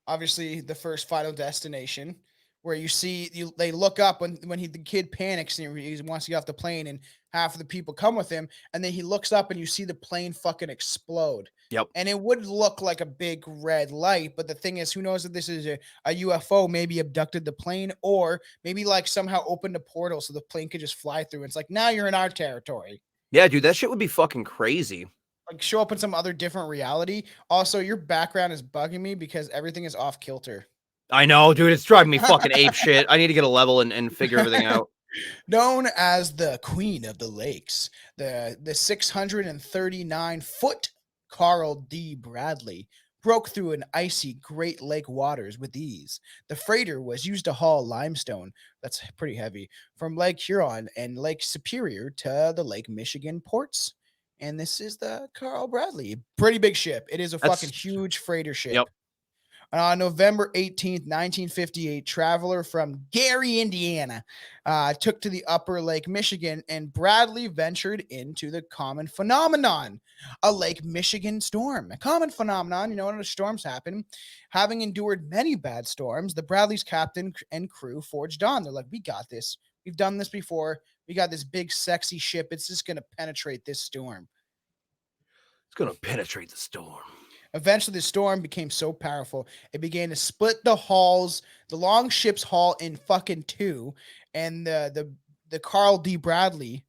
obviously, the first Final Destination, where you see, they look up when the kid panics and he wants to get off the plane and half of the people come with him. And then he looks up and you see the plane fucking explode. Yep. And it would look like a big red light. But the thing is, who knows if this is a UFO maybe abducted the plane or maybe like somehow opened a portal so the plane could just fly through. It's like, now you're in our territory. Yeah, dude, that shit would be fucking crazy. Like, show up in some other different reality. Also, your background is bugging me because everything is off kilter. I know, dude. It's driving me fucking ape shit. I need to get a level and figure everything out. Known as the Queen of the Lakes, the 639-foot Carl D. Bradley broke through an icy Great Lake waters with ease. The freighter was used to haul limestone, that's pretty heavy, from Lake Huron and Lake Superior to the Lake Michigan ports. And this is the Carl Bradley. Pretty big ship. It is a fucking huge freighter ship. Yep. On November 18th, 1958, traveler from Gary, Indiana, took to the upper Lake Michigan, and Bradley ventured into the common phenomenon, a Lake Michigan storm. A common phenomenon, when storms happen. Having endured many bad storms, the Bradley's captain and crew forged on. They're like, we got this. We've done this before. We got this big, sexy ship. It's just going to penetrate this storm. It's going to penetrate the storm. Eventually, the storm became so powerful, it began to split the long ship's hull in fucking two, and the Carl D. Bradley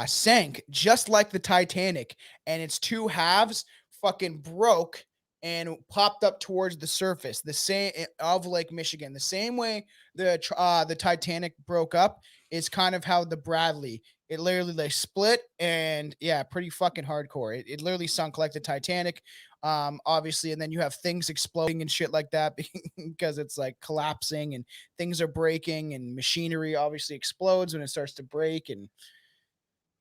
sank just like the Titanic, and its two halves fucking broke and popped up towards the surface, the same of Lake Michigan. The same way the Titanic broke up is kind of how the Bradley. It literally split and pretty fucking hardcore. It literally sunk like the Titanic. obviously, and then you have things exploding and shit like that because it's like collapsing and things are breaking and machinery obviously explodes when it starts to break and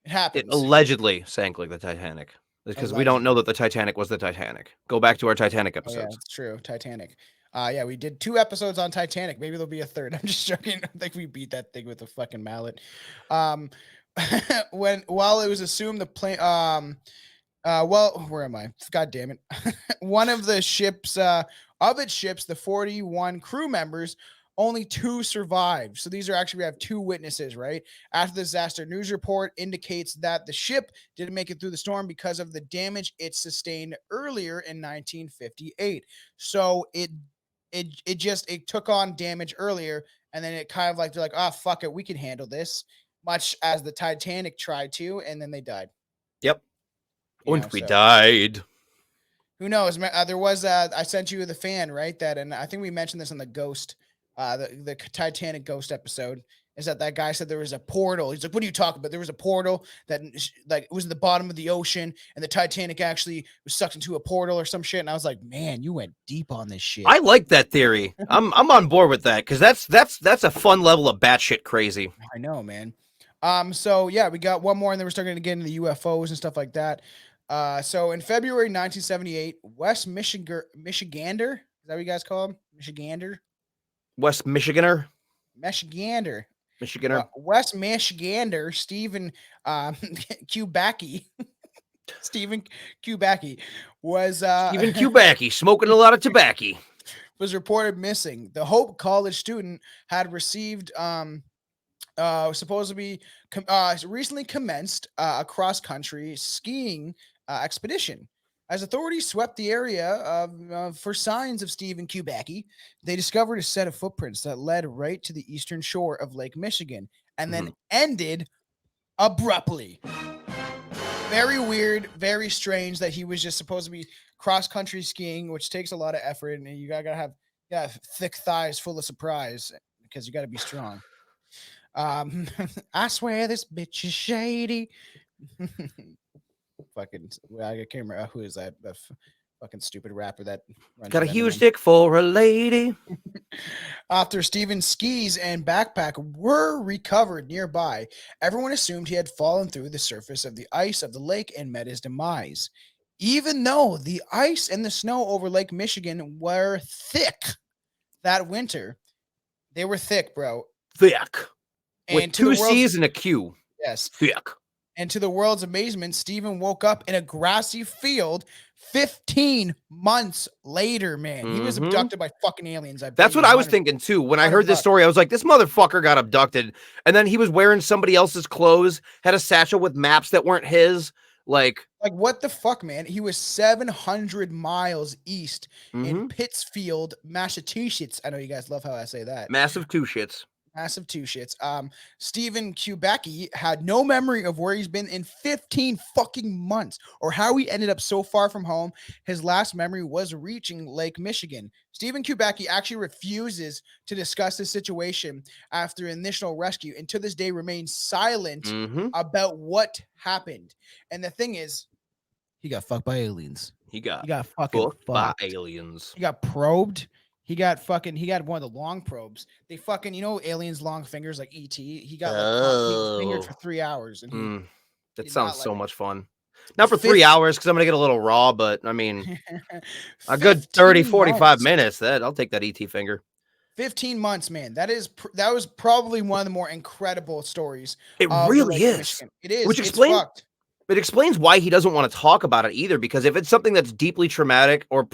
it It happens. allegedly sank like the Titanic because we don't know Allegedly. that the Titanic was the Titanic. Go back to our Titanic Oh yeah, episodes. it's true. Titanic. Yeah, we did 2 episodes on Titanic. Maybe there'll be a third. I'm just joking. I think we beat that thing with a fucking mallet. Um, while it was assumed the plane, well, where am I? God damn it. One of the ships, of its ships, the 41 crew members, only 2 survived. So these are actually, we have 2 witnesses, right? After the disaster, news report indicates that the ship didn't make it through the storm because of the damage it sustained earlier in 1958. So it took on damage earlier, and then it kind of like, they're like, oh, fuck it, we can handle this, much as the Titanic tried to, and then they died. Yep. You And know, we so died. who knows? There was I sent you the fan, right? That, and I think we mentioned this on the Ghost, the Titanic Ghost episode. Is that guy said there was a portal? He's like, "What are you talking about? There was a portal that like it was in the bottom of the ocean, and the Titanic actually was sucked into a portal or some shit." And I was like, "Man, you went deep on this shit." I like that theory. I'm on board with that because that's a fun level of batshit crazy. I know, man. So yeah, we got one more, and then we're starting to get into the UFOs and stuff like that. So in February 1978, West Michigander, is that what you guys call him? Michigander? West Michiganer, Michigander. Michiganer. West Michigander, Steven Kubacki. Steven Kubacki was Steven Kubacki smoking a lot of tobacco. was reported missing. The Hope College student had received supposed to be recently commenced a cross country skiing expedition. As authorities swept the area for signs of Steven Kubacki, they discovered a set of footprints that led right to the eastern shore of Lake Michigan and then ended abruptly. Very weird, very strange that he was just supposed to be cross country skiing, which takes a lot of effort, and you gotta have thick thighs full of surprise because you gotta be strong. I swear this bitch is shady. Fucking, I can't remember who is that. Fucking stupid rapper that runs Got a with huge Eminem. dick for a lady. After Steven's skis and backpack were recovered nearby, everyone assumed he had fallen through the surface of the ice of the lake and met his demise. Even though the ice and the snow over Lake Michigan were thick that winter, they were thick, bro. Thick. With And to two the world's C's and a Q. yes, Thick. and to the world's amazement, Steven woke up in a grassy field 15 months later, man. He was abducted by fucking aliens. That's what I was thinking too. When I heard this story, I was like, this motherfucker got abducted. And then he was wearing somebody else's clothes, had a satchel with maps that weren't his. Like what the fuck, man? He was 700 miles east in Pittsfield, Massachusetts. I know you guys love how I say that. Massive two shits. Massive two shits. Steven Kubacki had no memory of where he's been in 15 fucking months or how he ended up so far from home. His last memory was reaching Lake Michigan. Steven Kubacki actually refuses to discuss the situation after initial rescue and to this day remains silent about what happened. And the thing is, he got fucked by aliens. He got fucking fucked by aliens. He got probed. He got one of the long probes. They fucking, aliens' long fingers like ET. He got he was fingered for 3 hours. And that sounds so much fun. Not for 3 hours because I'm going to get a little raw, but I mean, a good 30, 45 minutes. I'll take that ET finger. 15 months, man. That was probably one of the more incredible stories. It really is. Michigan. It is. Which it explains why he doesn't want to talk about it either, because if it's something that's deeply traumatic or,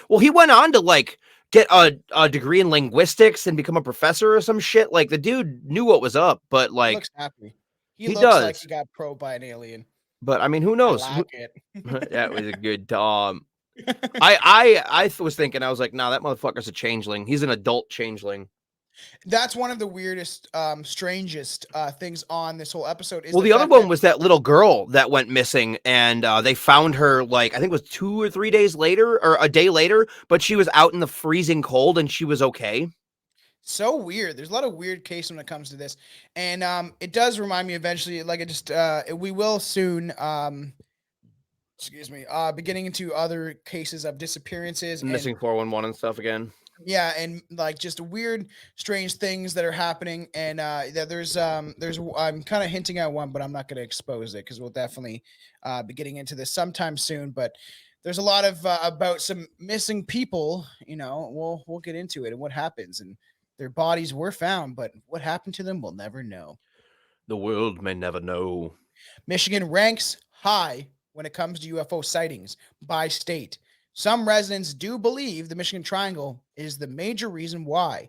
well, he went on to get a degree in linguistics and become a professor or some shit. Like the dude knew what was up, but he looks happy. He looks does. like he got probed by an alien. But I mean, who knows? I like it. That was a good I was thinking, I was like, nah, that motherfucker's a changeling. He's an adult changeling. That's one of the weirdest, strangest things on this whole episode. Well, the other one was that little girl that went missing, and they found her, I think it was 2 or 3 days later, or a day later, but she was out in the freezing cold, and she was okay. So weird. There's a lot of weird cases when it comes to this, and it does remind me eventually, we will soon excuse me, beginning into other cases of disappearances and Missing 411 and stuff again. yeah, and like just weird, strange things that are happening. And there's I'm kind of hinting at one, but I'm not going to expose it because we'll definitely be getting into this sometime soon. But there's a lot of about some missing people. You know, we'll get into it and what happens. And their bodies were found, but what happened to them, we'll never know. The world may never know. Michigan ranks high when it comes to UFO sightings by state. Some residents do believe the Michigan Triangle is the major reason why.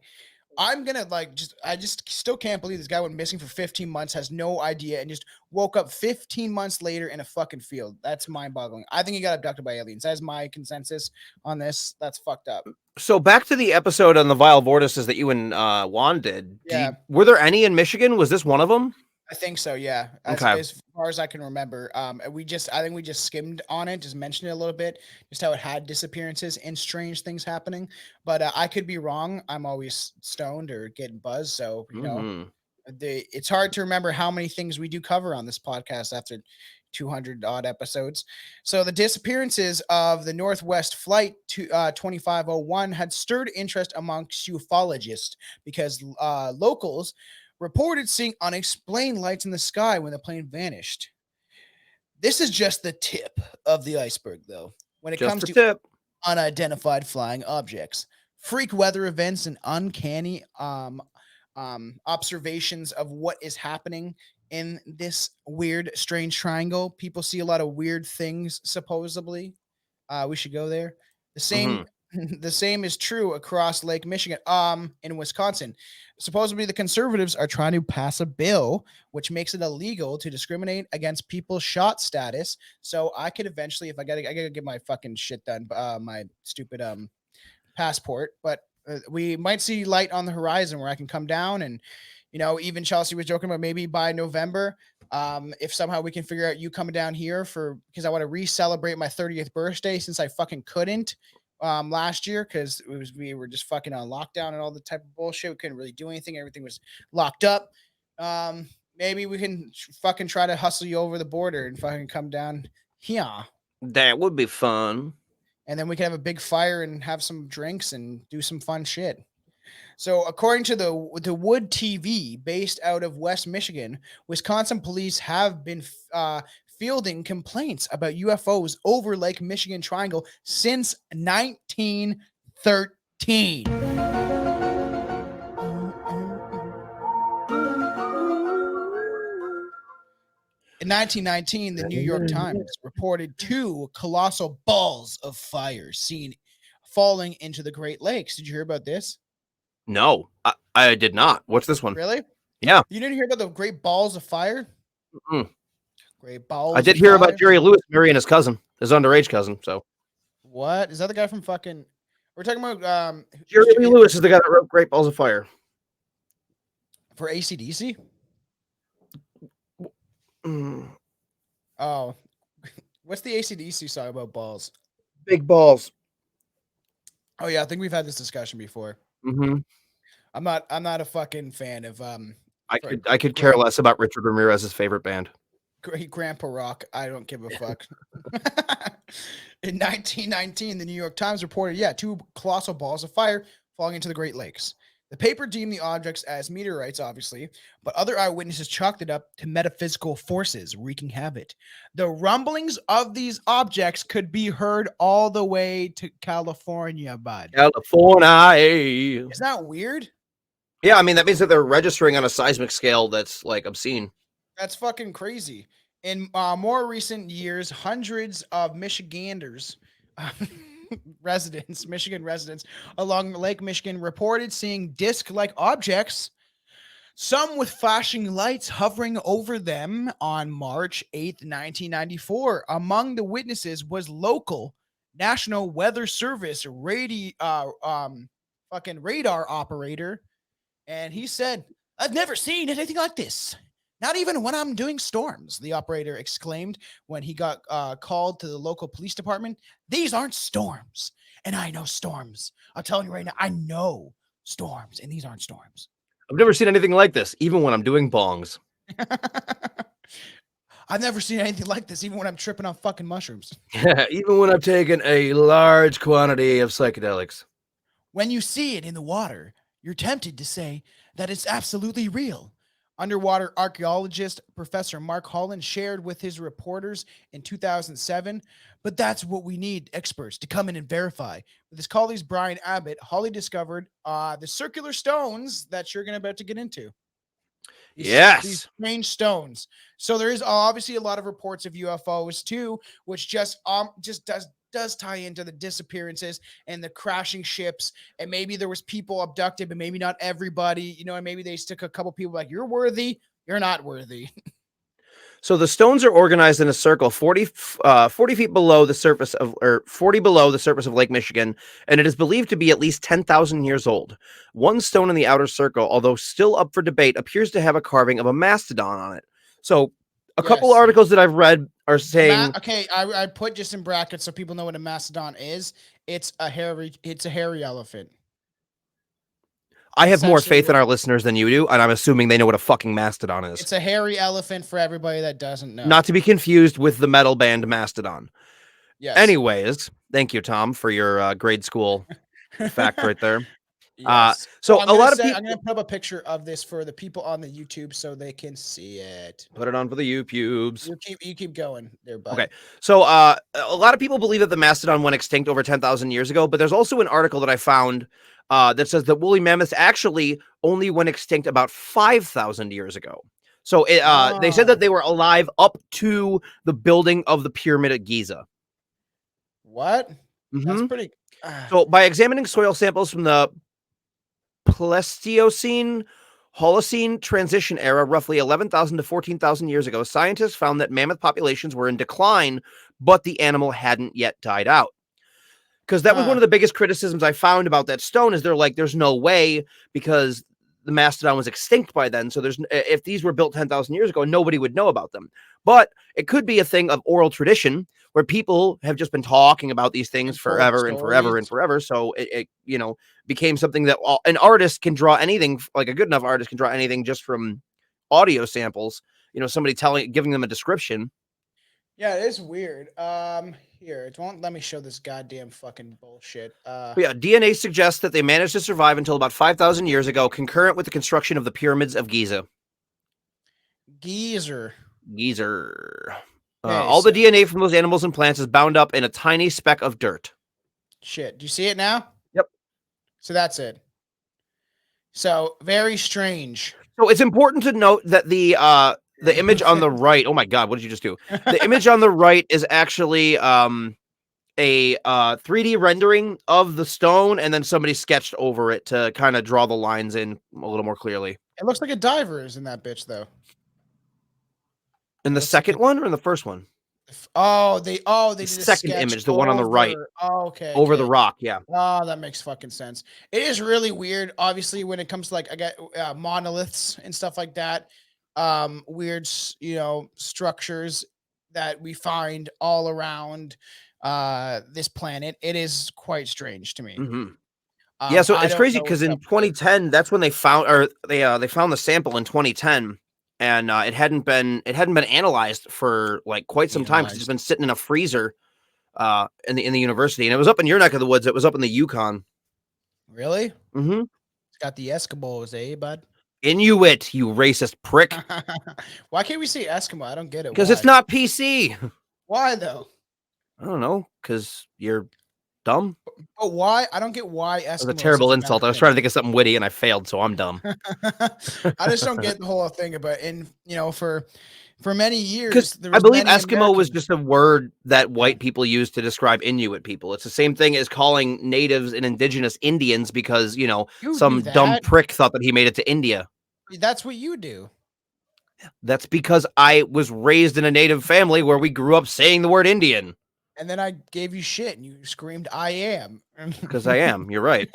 I'm gonna I just still can't believe this guy went missing for 15 months, has no idea, and just woke up 15 months later in a fucking field. That's mind-boggling. I think he got abducted by aliens. That's my consensus on this. That's fucked up. So back to the episode on the vile vortices that you and Juan did. Yeah. Were there any in Michigan? Was this one of them? I think so, yeah. As far as I can remember, I think we just skimmed on it, just mentioned it a little bit, just how it had disappearances and strange things happening. But I could be wrong. I'm always stoned or getting buzzed, so you know, it's hard to remember how many things we do cover on this podcast after 200 odd episodes. So the disappearances of the Northwest Flight to 2501 had stirred interest amongst ufologists because locals reported seeing unexplained lights in the sky when the plane vanished. This is just the tip of the iceberg, though. When it comes to unidentified flying objects, freak weather events, and uncanny observations of what is happening in this weird, strange triangle, people see a lot of weird things. Supposedly, we should go there. The same. The same is true across Lake Michigan, in Wisconsin. Supposedly, the conservatives are trying to pass a bill which makes it illegal to discriminate against people's shot status. So I could eventually, if I gotta get my fucking shit done, my stupid passport. But we might see light on the horizon where I can come down, and you know, even Chelsea was joking about maybe by November, if somehow we can figure out you coming down here because I want to re-celebrate my 30th birthday since I fucking couldn't last year because we were just fucking on lockdown and all the type of bullshit. We couldn't really do anything. Everything was locked up. Maybe we can fucking try to hustle you over the border and fucking come down here. That would be fun. And then we can have a big fire and have some drinks and do some fun shit. So, according to the Wood TV, based out of West Michigan, Wisconsin police have been fielding complaints about UFOs over Lake Michigan Triangle since 1913. In 1919, the New York Times reported 2 colossal balls of fire seen falling into the Great Lakes. Did you hear about this? No, I did not. What's this one? Really? Yeah. You didn't hear about the Great Balls of Fire? Great Balls. I did hear about Jerry Lewis marrying his cousin, his underage cousin. So what is that? The guy from fucking? We're talking about Jerry Lewis is the guy that wrote Great Balls of Fire for AC/DC. Oh, what's the AC/DC song about balls? Big balls. Oh yeah, I think we've had this discussion before. I'm not a fucking fan of I could care less about Richard Ramirez's favorite band. Great Grandpa Rock. I don't give a fuck. In 1919, the New York Times reported, 2 colossal balls of fire falling into the Great Lakes. The paper deemed the objects as meteorites, obviously, but other eyewitnesses chalked it up to metaphysical forces wreaking havoc. The rumblings of these objects could be heard all the way to California, bud. California. Isn't that weird? Yeah, I mean, that means that they're registering on a seismic scale that's like obscene. That's fucking crazy. In more recent years, hundreds of Michiganders, Michigan residents along Lake Michigan reported seeing disc-like objects, some with flashing lights hovering over them on March 8th, 1994. Among the witnesses was local National Weather Service radar operator, and he said, "I've never seen anything like this. Not even when I'm doing storms," the operator exclaimed when he got called to the local police department. "These aren't storms, and I know storms. I'm telling you right now, I know storms, and these aren't storms. I've never seen anything like this, even when I'm doing bongs." I've never seen anything like this, even when I'm tripping on fucking mushrooms. Even when I'm taking a large quantity of psychedelics. When you see it in the water, you're tempted to say that it's absolutely real. Underwater archaeologist Professor Mark Holland shared with his reporters in 2007, but that's what we need experts to come in and verify. With his colleagues Brian Abbott, Holly discovered the circular stones that you're going about to get into. These strange stones. So there is obviously a lot of reports of UFOs too, which just does tie into the disappearances and the crashing ships. And maybe there was people abducted, but maybe not everybody, you know, and maybe they stuck a couple people like, you're worthy, you're not worthy. So the stones are organized in a circle 40 feet below the surface of, or 40 below the surface of Lake Michigan, and it is believed to be at least 10,000 years old. One stone in the outer circle, although still up for debate, appears to have a carving of a mastodon on it. So a couple articles that I've read are saying, okay, I put just in brackets so people know what a mastodon is. It's a hairy elephant. I have more faith in our listeners than you do, and I'm assuming they know what a fucking mastodon is. It's a hairy elephant for everybody that doesn't know. Not to be confused with the metal band Mastodon. Yes. Anyways, thank you, Tom, for your grade school fact right there. Yes. So a lot of people... I'm going to put up a picture of this for the people on the YouTube so they can see it. Put it on for the YouTubes. You keep going there, bud. Okay. So a lot of people believe that the mastodon went extinct over 10,000 years ago, but there's also an article that I found that says that woolly mammoths actually only went extinct about 5,000 years ago. So they said that they were alive up to the building of the pyramid at Giza. What? That's pretty... So by examining soil samples from the Pleistocene Holocene transition era, roughly 11,000 to 14,000 years ago, scientists found that mammoth populations were in decline, but the animal hadn't yet died out. Because that was one of the biggest criticisms I found about that stone, is they're like, there's no way, because the mastodon was extinct by then. So if these were built 10,000 years ago, nobody would know about them. But it could be a thing of oral tradition where people have just been talking about these things forever and forever and forever. So it became something that an artist can draw anything, like a good enough artist can draw anything just from audio samples, somebody giving them a description. Yeah, it is weird. Here, it won't let me show this goddamn fucking bullshit. Yeah, DNA suggests that they managed to survive until about 5,000 years ago, concurrent with the construction of the pyramids of Giza. Geezer. All the DNA from those animals and plants is bound up in a tiny speck of dirt. Shit, do you see it now? Yep. So that's it. So very strange. So it's important to note that the image on the right, oh my God, what did you just do? The image on the right is actually a 3D rendering of the stone, and then somebody sketched over it to kind of draw the lines in a little more clearly. It looks like a diver is in that bitch, though. In the second one or in the first one? They did the second image, the one on the right. Oh, okay. Over the rock, yeah. Oh, that makes fucking sense. It is really weird, obviously, when it comes to like monoliths and stuff like that. Weird, structures that we find all around this planet. It is quite strange to me. Yeah, so it's crazy because in 2010, that's when they found, or they found the sample in 2010. And it hadn't been analyzed for like quite some time because it's been sitting in a freezer in the university, and it was up in your neck of the woods. It was up in the Yukon. Really? Mm-hmm. It's got the Eskimos, eh, bud? Inuit, you racist prick. Why can't we say Eskimo? I don't get it. Because it's not PC. Why though? I don't know. Because you're dumb. Oh, why? I don't get why Eskimo. That's a terrible insult. I was trying to think of something witty and I failed, so I'm dumb. I just don't get the whole thing about, and for many years, I believe Eskimo was just a word that white people used to describe Inuit people. It's the same thing as calling natives and indigenous Indians because some dumb prick thought that he made it to India. That's what you do. That's because I was raised in a native family where we grew up saying the word Indian. And then I gave you shit, and you screamed, "I am." Because I am. You're right.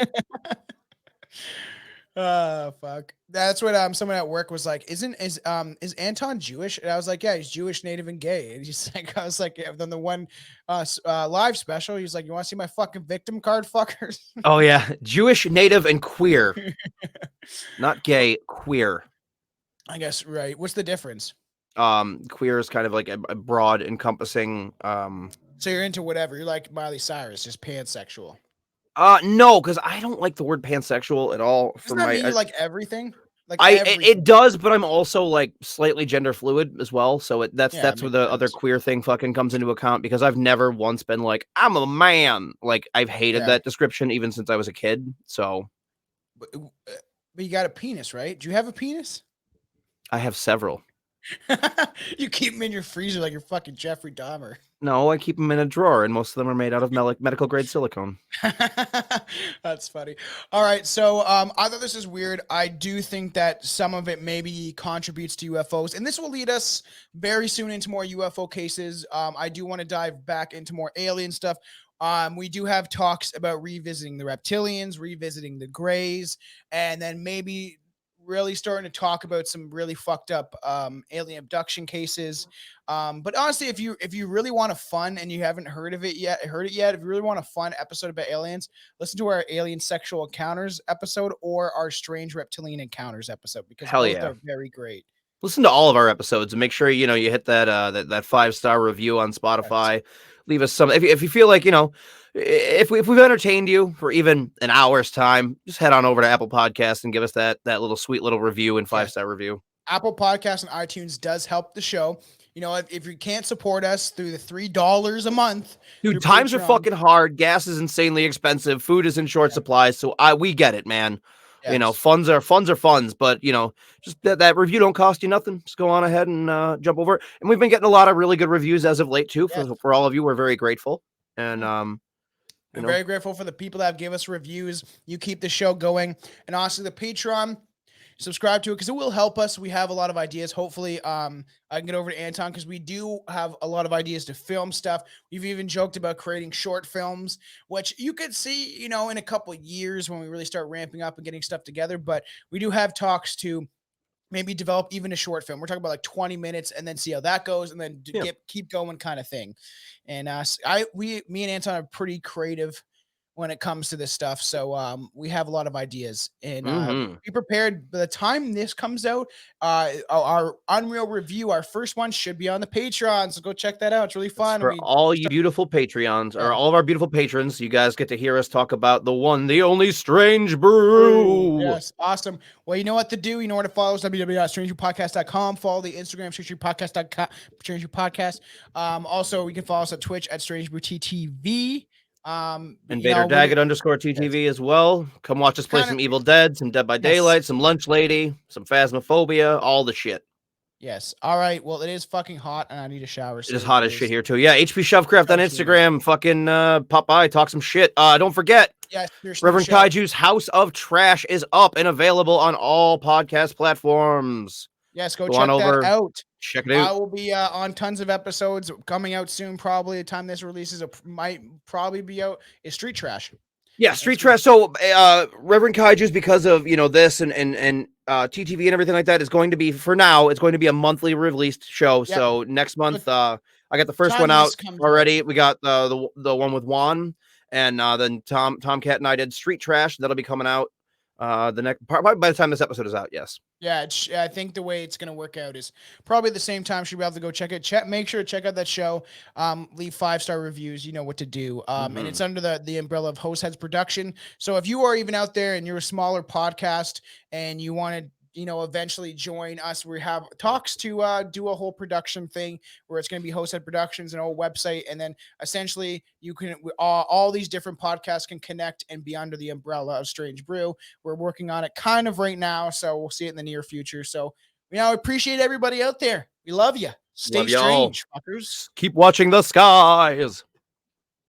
Oh fuck! That's what someone at work was like. Is Anton Jewish? And I was like, yeah, he's Jewish, native, and gay. And he's like, I was like, yeah, then the one live special. He's like, you want to see my fucking victim card, fuckers? Oh yeah, Jewish, native, and queer. Not gay, queer. I guess right. What's the difference? Queer is kind of like a broad encompassing. So you're into whatever. You're like Miley Cyrus, just pansexual. No, because I don't like the word pansexual at all. Doesn't that mean you like everything? Like It does, but I'm also like slightly gender fluid as well. So that's where the other queer thing fucking comes into account, because I've never once been like, I'm a man. Like, I've hated that description even since I was a kid. So, but you got a penis, right? Do you have a penis? I have several. You keep them in your freezer like you're fucking Jeffrey Dahmer. No, I keep them in a drawer, and most of them are made out of medical grade silicone. That's funny. All right, so I thought this is weird. I do think that some of it maybe contributes to UFOs, and this will lead us very soon into more UFO cases. I do want to dive back into more alien stuff. We do have talks about revisiting the reptilians, revisiting the Greys, and then maybe really starting to talk about some really fucked up alien abduction cases. But honestly, if you really want a fun, and you haven't heard it yet, if you really want a fun episode about aliens, listen to our alien sexual encounters episode or our strange reptilian encounters episode, because both are very great. Listen to all of our episodes and make sure you hit that that 5-star review on Spotify. Right. Leave us some, if you feel like, if we've entertained you for even an hour's time, just head on over to Apple Podcasts and give us that little sweet little review and 5-star review. Apple Podcasts and iTunes does help the show. If you can't support us through the $3 a month, dude, times are fucking hard. Gas is insanely expensive. Food is in short supply. So we get it, man. Yes. Funds are funds, but just that review don't cost you nothing. Just go on ahead and jump over it. And we've been getting a lot of really good reviews as of late too. For all of you, we're very grateful. And I'm very grateful for the people that give us reviews. You keep the show going. And honestly, the Patreon, subscribe to it because it will help us. We have a lot of ideas. Hopefully, I can get over to Anton because we do have a lot of ideas to film stuff. We've even joked about creating short films, which you could see, in a couple of years when we really start ramping up and getting stuff together. But we do have talks to maybe develop even a short film. We're talking about like 20 minutes and then see how that goes and then keep going kind of thing. And me and Anton are pretty creative when it comes to this stuff. So we have a lot of ideas, and be prepared. By the time this comes out, our Unreal review, our first one, should be on the Patreon. So go check that out. It's really fun. For all you beautiful Patreons, or all of our beautiful patrons, you guys get to hear us talk about the one, the only Strange Brew. Yes, awesome. Well, you know what to do. You know where to follow us, www.strangebrewttv.com. Follow the Instagram, strangebrewpodcast. Also, you can follow us on Twitch at strangebrewttv. And Vader Daggett _TTV as well. Come watch us play some Evil Dead, some Dead by Daylight, some Lunch Lady, some Phasmophobia, all the shit. Yes. All right. Well, it is fucking hot, and I need a shower. So it is hot as shit here too. Yeah, HP Shovecraft on Instagram. Fucking pop by, talk some shit. Don't forget. Yes, Reverend Kaiju's House of Trash is up and available on all podcast platforms. Yes, go check that out. Check it out. I will be on tons of episodes coming out soon. Probably the time this releases, it might probably be out. Is Street Trash. Yeah, Street Trash. So Reverend Kaiju's, because of this and TTV and everything like that, is going to be, for now, it's going to be a monthly released show. Yep. So next month, I got the first one out already. We got the one with Juan, and then Tomcat and I did Street Trash. That'll be coming out the next, probably by the time this episode is out. Yes. Yeah, I think the way it's going to work out is probably the same time. Should be able to go check it. Make sure to check out that show. Leave 5-star reviews. You know what to do. And it's under the umbrella of Host Heads Production. So if you are even out there and you're a smaller podcast and you want to, eventually join us, we have talks to do a whole production thing where it's going to be Host Head Productions and a whole website, and then essentially you can all these different podcasts can connect and be under the umbrella of Strange Brew. We're working on it kind of right now, so we'll see it in the near future. So appreciate everybody out there. We love you. Stay strange, fuckers. Keep watching the skies.